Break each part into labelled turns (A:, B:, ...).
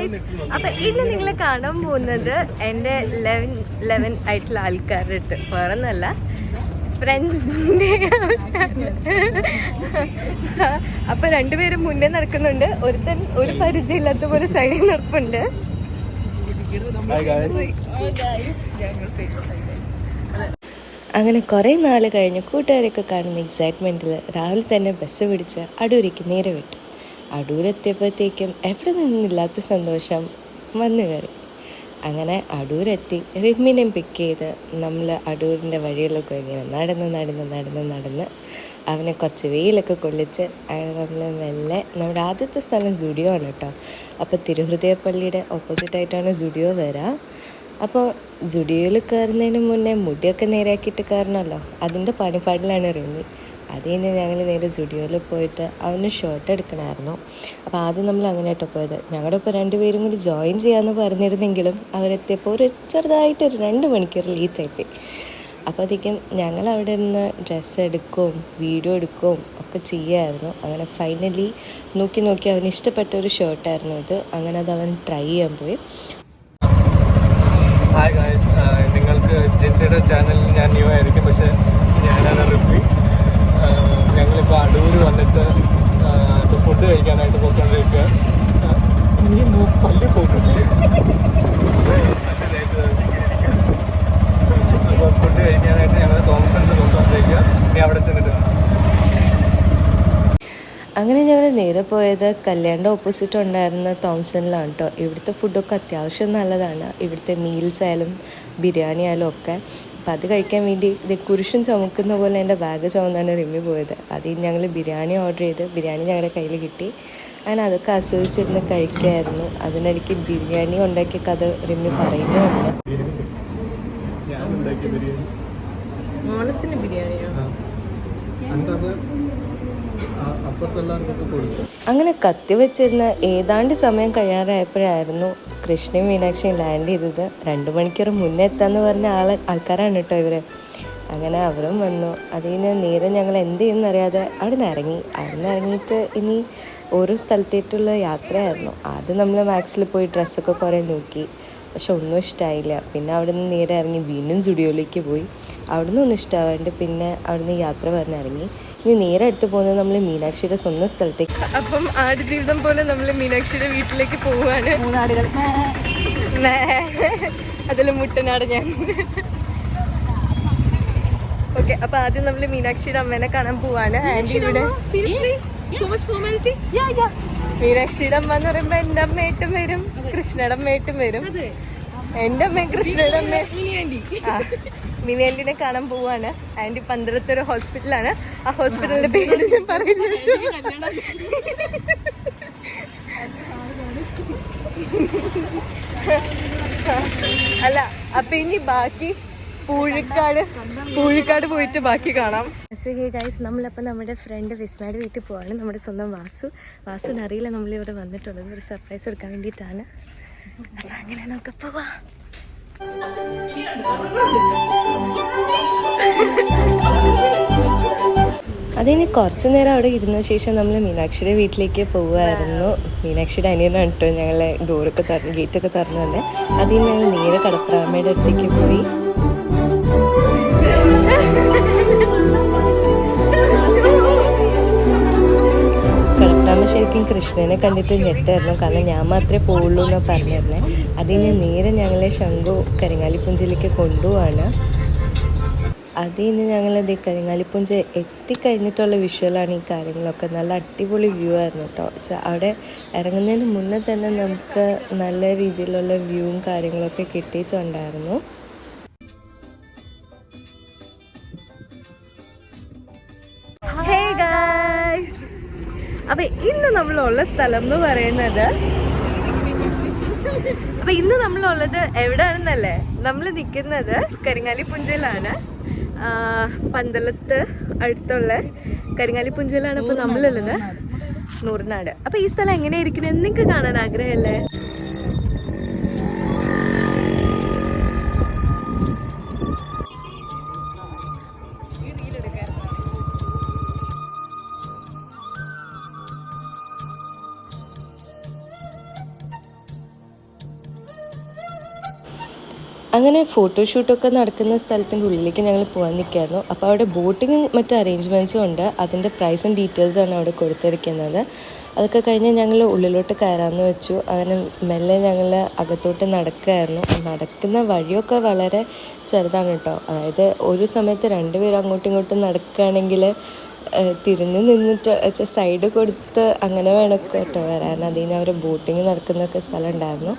A: Guys, അപ്പൊ ഇന്ന് നിങ്ങൾ കാണാൻ പോകുന്നത് എൻ്റെ 11 ആയിട്ടുള്ള ആൾക്കാരുടെ അടുത്ത് വേറൊന്നല്ല, ഫ്രണ്ട്സിൻ്റെ. അപ്പൊ രണ്ടുപേരും മുന്നേ നടക്കുന്നുണ്ട്, ഒരുത്തൻ ഒരു പരിചയമില്ലാത്ത പോലെ സൈഡിൽ നടപ്പുണ്ട്. അങ്ങനെ കുറേ നാൾ കഴിഞ്ഞ് കൂട്ടുകാരൊക്കെ കാണുന്ന എക്സൈറ്റ്മെൻറ്റിൽ രാവിലെ തന്നെ ബസ് പിടിച്ച് അടൂരേക്ക് നേരെ വിട്ടു. അടൂരെത്തിയപ്പോഴത്തേക്കും എവിടെ നിന്നില്ലാത്ത സന്തോഷം വന്നു കയറി. അങ്ങനെ അടൂരെത്തി റിമ്മിനെയും പിക്ക് ചെയ്ത് നമ്മൾ അടൂരിൻ്റെ വഴികളിലൊക്കെ ഇങ്ങനെ നടന്ന് അവനെ കുറച്ച് വെയിലൊക്കെ കൊള്ളിച്ച് അങ്ങനെ നമ്മൾ മെല്ലെ നമ്മുടെ ആദ്യത്തെ സ്ഥലം സുഡിയോ ആണ് കേട്ടോ. അപ്പോൾ തിരുഹൃദയപ്പള്ളിയുടെ ഓപ്പോസിറ്റായിട്ടാണ് സുഡിയോ വരിക. അപ്പോൾ സുഡിയോയിൽ കയറുന്നതിന് മുന്നേ മുടിയൊക്കെ നേരെയാക്കിയിട്ട് കയറണമല്ലോ, അതിൻ്റെ പണിപ്പാടിലാണ് റിമ്മി. അത് കഴിഞ്ഞ് ഞങ്ങൾ നേരെ സ്റ്റുഡിയോയിൽ പോയിട്ട് അവന് ഷർട്ട് എടുക്കണമായിരുന്നു. അപ്പോൾ ആദ്യം നമ്മൾ അങ്ങനെ കേട്ടോ പോയത്. ഞങ്ങളുടെ ഇപ്പോൾ രണ്ടുപേരും കൂടി ജോയിൻ ചെയ്യാമെന്ന് പറഞ്ഞിരുന്നെങ്കിലും അവരെത്തിയപ്പോൾ ചെറുതായിട്ടൊരു 2 മണിക്കൂർ ലേറ്റായിപ്പോയി. അപ്പോഴത്തേക്കും ഞങ്ങൾ അവിടെ നിന്ന് ഡ്രസ്സ് എടുക്കുകയും വീഡിയോ എടുക്കുകയും ഒക്കെ ചെയ്യുമായിരുന്നു. അങ്ങനെ ഫൈനലി നോക്കി അവന് ഇഷ്ടപ്പെട്ട ഒരു ഷർട്ടായിരുന്നു ഇത്. അങ്ങനെ അത് അവൻ ട്രൈ ചെയ്യാൻ പോയി.
B: ഹായ് ഗായ്സ്, നിങ്ങൾക്ക് ജിൻസിയുടെ ചാനലിൽ ഞാൻ ന്യൂ ആയിരിക്കും, പക്ഷേ ഞാനാണ് റിവ്യൂ. ഞങ്ങളിപ്പോൾ അടൂർ വന്നിട്ട് ഇപ്പോൾ ഫുഡ് കഴിക്കാനായിട്ട് പോയിക്കൊണ്ടിരിക്കുക. ഇനി പള്ളി ഫോക്കസ് അപ്പോൾ ഫുഡ് കഴിക്കാനായിട്ട് ഞങ്ങൾ തോമസിൻ്റെ പോയിക്കൊണ്ടിരിക്കുക. ഇനി അവിടെ ചെന്നിട്ട്
A: അങ്ങനെ ഞങ്ങൾ നേരെ പോയത് കല്യാണിൻ്റെ ഓപ്പോസിറ്റ് ഉണ്ടായിരുന്ന തോംസണിലാണ് കേട്ടോ. ഇവിടുത്തെ ഫുഡൊക്കെ അത്യാവശ്യം നല്ലതാണ്. ഇവിടുത്തെ മീൽസ് ആയാലും ബിരിയാണി ആയാലും ഒക്കെ. അപ്പോൾ അത് കഴിക്കാൻ വേണ്ടി ഇത് കുരിശും ചുമക്കുന്ന പോലെ എൻ്റെ ബാഗ് ചുമന്നാണ് റിമ്മി പോയത്. അതിൽ ഞങ്ങൾ ബിരിയാണി ഓർഡർ ചെയ്ത് ബിരിയാണി ഞങ്ങളുടെ കയ്യിൽ കിട്ടി. അങ്ങനെ അതൊക്കെ ആസ്വദിച്ചിരുന്ന് കഴിക്കുമായിരുന്നു. അതിനിടയ്ക്ക് ബിരിയാണി ഉണ്ടാക്കിയ കഥ റിമ്മി പറയുന്നുണ്ട്.
C: ഓണത്തിന് ബിരിയാണിയാണ്.
A: അങ്ങനെ കത്തി വെച്ചിരുന്ന ഏതാണ്ട് സമയം കഴിയാറായപ്പോഴായിരുന്നു കൃഷ്ണയും മീനാക്ഷിയും ലാൻഡ് ചെയ്തത്. 2 മണിക്കൂർ മുന്നേ എത്താന്ന് പറഞ്ഞ ആൾക്കാരാണ് കേട്ടോ ഇവർ. അങ്ങനെ അവരും വന്നു. അതിന് നേരെ ഞങ്ങൾ എന്ത് ചെയ്യുമെന്നറിയാതെ അവിടെ നിന്ന് ഇറങ്ങിയിട്ട് ഇനി ഓരോ സ്ഥലത്തേക്കുള്ള യാത്രയായിരുന്നു. ആദ്യം നമ്മൾ മാക്സിൽ പോയി ഡ്രസ്സൊക്കെ കുറേ നോക്കി, പക്ഷെ ഒന്നും ഇഷ്ടമായില്ല. പിന്നെ അവിടെ നിന്ന് നേരെ ഇറങ്ങി വീണ്ടും സ്റ്റുഡിയോയിലേക്ക് പോയി. അവിടെ നിന്ന് ഒന്നും ഇഷ്ടമാവാണ്ട് പിന്നെ അവിടെ നിന്ന് യാത്ര പറഞ്ഞിറങ്ങി. ഇനി നേരെ അടുത്ത് പോകുന്നത് നമ്മൾ മീനാക്ഷിയുടെ സ്വന്തം സ്ഥലത്തേക്ക്. അപ്പം ആടുജീവിതം പോലെ നമ്മൾ മീനാക്ഷിയുടെ വീട്ടിലേക്ക് പോവുകയാണ്.
C: 3 ആടുകൾ,
A: അതിൽ മുട്ടനാട് ഞാൻ. ഓക്കെ, അപ്പൊ ആദ്യം നമ്മൾ മീനാക്ഷിയുടെ അമ്മേനെ കാണാൻ പോവാണ്. ആൻറ്റി ഇവിടെ മീനാക്ഷിയുടെ അമ്മ എന്ന് പറയുമ്പോ എൻ്റെ അമ്മയായിട്ടും വരും, കൃഷ്ണയുടെ അമ്മയായിട്ടും വരും. എൻ്റെ അമ്മയും കൃഷ്ണയുടെ അമ്മയും മിനി ആൻറ്റിനെ കാണാൻ പോവാണ്. ആൻറ്റി പന്തളത്തൊരു ഹോസ്പിറ്റലാണ്. ആ ഹോസ്പിറ്റലിന്റെ പേര് ഞാൻ പറയില്ല. അല്ല, അപ്പൊ ഇനി ബാക്കി പൂഴിക്കാട് പോയിട്ട് ബാക്കി കാണാം. ഗൈസ്, നമ്മളപ്പോൾ നമ്മുടെ ഫ്രണ്ട് വിസ്മയുടെ വീട്ടിൽ പോവാണ്. നമ്മുടെ സ്വന്തം വാസുവിന് അറിയില്ല നമ്മളിവിടെ വന്നിട്ടുള്ളത്. ഒരു സർപ്രൈസ് കൊടുക്കാൻ വേണ്ടിയിട്ടാണ്. അപ്പം അങ്ങനെ നമുക്ക് പോവാം. അതിന് കുറച്ചു നേരം അവിടെ ഇരുന്ന ശേഷം നമ്മൾ മീനാക്ഷിയുടെ വീട്ടിലേക്ക് പോവുമായിരുന്നു. മീനാക്ഷിയുടെ അനിയനാണ് കേട്ടോ ഞങ്ങളെ ഗേറ്റൊക്കെ തുറന്നു തന്നെ. അതിൽ ഞങ്ങൾ നേരെ കടപ്രാമയുടെ അടുത്തേക്ക് പോയി. കടപ്രാമ ശരിക്കും കൃഷ്ണനെ കണ്ടിട്ട് ഞെട്ടായിരുന്നു, കാരണം ഞാൻ മാത്രമേ പോവുള്ളൂ എന്നാണ് പറഞ്ഞിരുന്നത്. അതിന് നേരെ ഞങ്ങളെ ശംഖു കരിങ്ങാലിപ്പുഞ്ചയിലേക്ക് കൊണ്ടുപോവാണ്. അതിന് ഞങ്ങളത് കരിങ്ങാലിപ്പുഞ്ച എത്തിക്കഴിഞ്ഞിട്ടുള്ള വിഷ്വലാണ് ഈ കാര്യങ്ങളൊക്കെ. നല്ല അടിപൊളി വ്യൂ ആയിരുന്നു കേട്ടോ. അവിടെ ഇറങ്ങുന്നതിന് മുന്നേ തന്നെ നമുക്ക് നല്ല രീതിയിലുള്ള വ്യൂവും കാര്യങ്ങളൊക്കെ കിട്ടിയിട്ടുണ്ടായിരുന്നു. അപ്പൊ ഇന്ന് നമ്മളുള്ള സ്ഥലം എന്ന് പറയുന്നത്, അപ്പൊ ഇന്ന് നമ്മളുള്ളത് എവിടെയാണെന്നല്ലേ, നമ്മൾ നിൽക്കുന്നത് കരിങ്ങാലിപ്പുഞ്ചയിലാണ്. പന്തളത്ത് അടുത്തുള്ള കരിങ്ങാലിപ്പുഞ്ചയിലാണ് ഇപ്പൊ നമ്മളുള്ളത്, നൂറിനാട്. അപ്പൊ ഈ സ്ഥലം എങ്ങനെയായിരിക്കണം നിങ്ങൾക്ക് കാണാൻ ആഗ്രഹമല്ലേ? അങ്ങനെ ഫോട്ടോഷൂട്ടൊക്കെ നടക്കുന്ന സ്ഥലത്തിൻ്റെ ഉള്ളിലേക്ക് ഞങ്ങൾ പോകാൻ നിൽക്കായിരുന്നു. അപ്പോൾ അവിടെ ബോട്ടിങ്ങും മറ്റ് അറേഞ്ച്മെൻറ്റ്സും ഉണ്ട്. അതിൻ്റെ പ്രൈസും ഡീറ്റെയിൽസുമാണ് അവിടെ കൊടുത്തിരിക്കുന്നത്. അതൊക്കെ കഴിഞ്ഞ് ഞങ്ങൾ ഉള്ളിലോട്ട് കയറാമെന്ന് വെച്ചു. അങ്ങനെ മെല്ലെ ഞങ്ങൾ അകത്തോട്ട് നടക്കുകയായിരുന്നു. നടക്കുന്ന വഴിയൊക്കെ വളരെ ചെറുതാണ് കേട്ടോ. അതായത് ഒരു സമയത്ത് രണ്ടുപേരും അങ്ങോട്ടും ഇങ്ങോട്ടും നടക്കുകയാണെങ്കിൽ തിരിഞ്ഞ് നിന്നിട്ട് സൈഡ് കൊടുത്ത് അങ്ങനെ വേണം കേട്ടോ വരാൻ. അതിൽ നിന്ന് അവർ ബോട്ടിങ് നടക്കുന്നൊക്കെ സ്ഥലം ഉണ്ടായിരുന്നു.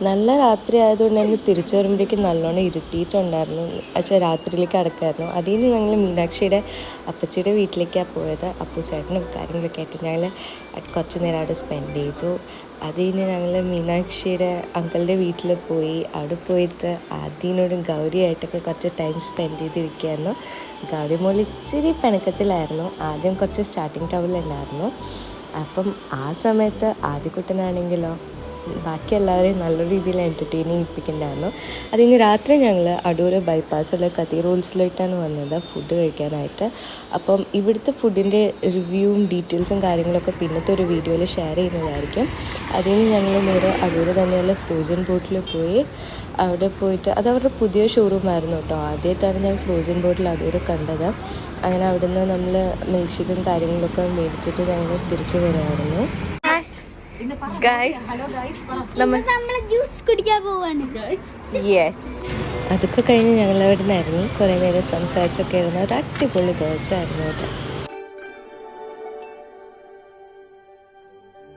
A: നല്ല രാത്രി ആയതുകൊണ്ട് തന്നെ തിരിച്ചു വരുമ്പോഴേക്കും നല്ലോണം ഇരുട്ടിയിട്ടുണ്ടായിരുന്നു. രാത്രിയിലേക്ക് അടക്കായിരുന്നു. അതിൽ നിന്ന് ഞങ്ങൾ മീനാക്ഷിയുടെ അപ്പച്ചിയുടെ വീട്ടിലേക്കാണ് പോയത്. അപ്പോൾ ചേട്ടനും കാര്യങ്ങളൊക്കെ ആയിട്ട് ഞങ്ങൾ കുറച്ച് നേരം അവിടെ സ്പെൻഡ് ചെയ്തു. അത് കഴിഞ്ഞ് ഞങ്ങൾ മീനാക്ഷിയുടെ അങ്കിളുടെ വീട്ടിൽ പോയി. അവിടെ പോയിട്ട് ആദ്യനോടും ഗൗരിയായിട്ടൊക്കെ കുറച്ച് ടൈം സ്പെൻഡ് ചെയ്തിരിക്കുകയായിരുന്നു. ഗൗരി മോൾ ഇച്ചിരി പിണക്കത്തിലായിരുന്നു. ആദ്യം കുറച്ച് സ്റ്റാർട്ടിങ് ട്രബിളുണ്ടായിരുന്നു. അപ്പം ആ സമയത്ത് ആദ്യക്കുട്ടനാണെങ്കിലോ ബാക്കി എല്ലാവരെയും നല്ല രീതിയിൽ എൻ്റർടൈൻ ചെയ്യിപ്പിക്കുന്നുണ്ടായിരുന്നു. അതിന് രാത്രി ഞങ്ങൾ അടൂർ ബൈപ്പാസുള്ള കത്തീഡ്രൽസിലേക്കാണ് വന്നത് ഫുഡ് കഴിക്കാനായിട്ട്. അപ്പം ഇവിടുത്തെ ഫുഡിൻ്റെ റിവ്യൂവും ഡീറ്റെയിൽസും കാര്യങ്ങളൊക്കെ പിന്നത്തെ ഒരു വീഡിയോയിൽ ഷെയർ ചെയ്യുന്നതായിരിക്കും. അതിൽ നിന്ന് ഞങ്ങൾ നേരെ അടൂർ തന്നെയുള്ള ഫ്രോസൺ ബോട്ടിൽ പോയി. അവിടെ പോയിട്ട് അത് അവരുടെ പുതിയ ഷോറൂമായിരുന്നു കേട്ടോ. ആദ്യമായിട്ടാണ് ഞാൻ ഫ്രോസൺ ബോട്ടിൽ അടൂർ കണ്ടത്. അങ്ങനെ അവിടെ നിന്ന് നമ്മൾ മിൽക്ക് ഷേക്കും കാര്യങ്ങളൊക്കെ മേടിച്ചിട്ട് ഞങ്ങൾ തിരിച്ചു വരുമായിരുന്നു. അതൊക്കെ കഴിഞ്ഞ് ഞങ്ങൾ അവിടെ നിന്ന് ഇറങ്ങി കുറേ നേരം സംസാരിച്ചൊക്കെ ഇരുന്ന ഒരു അടിപൊളി ദിവസമായിരുന്നു അത്.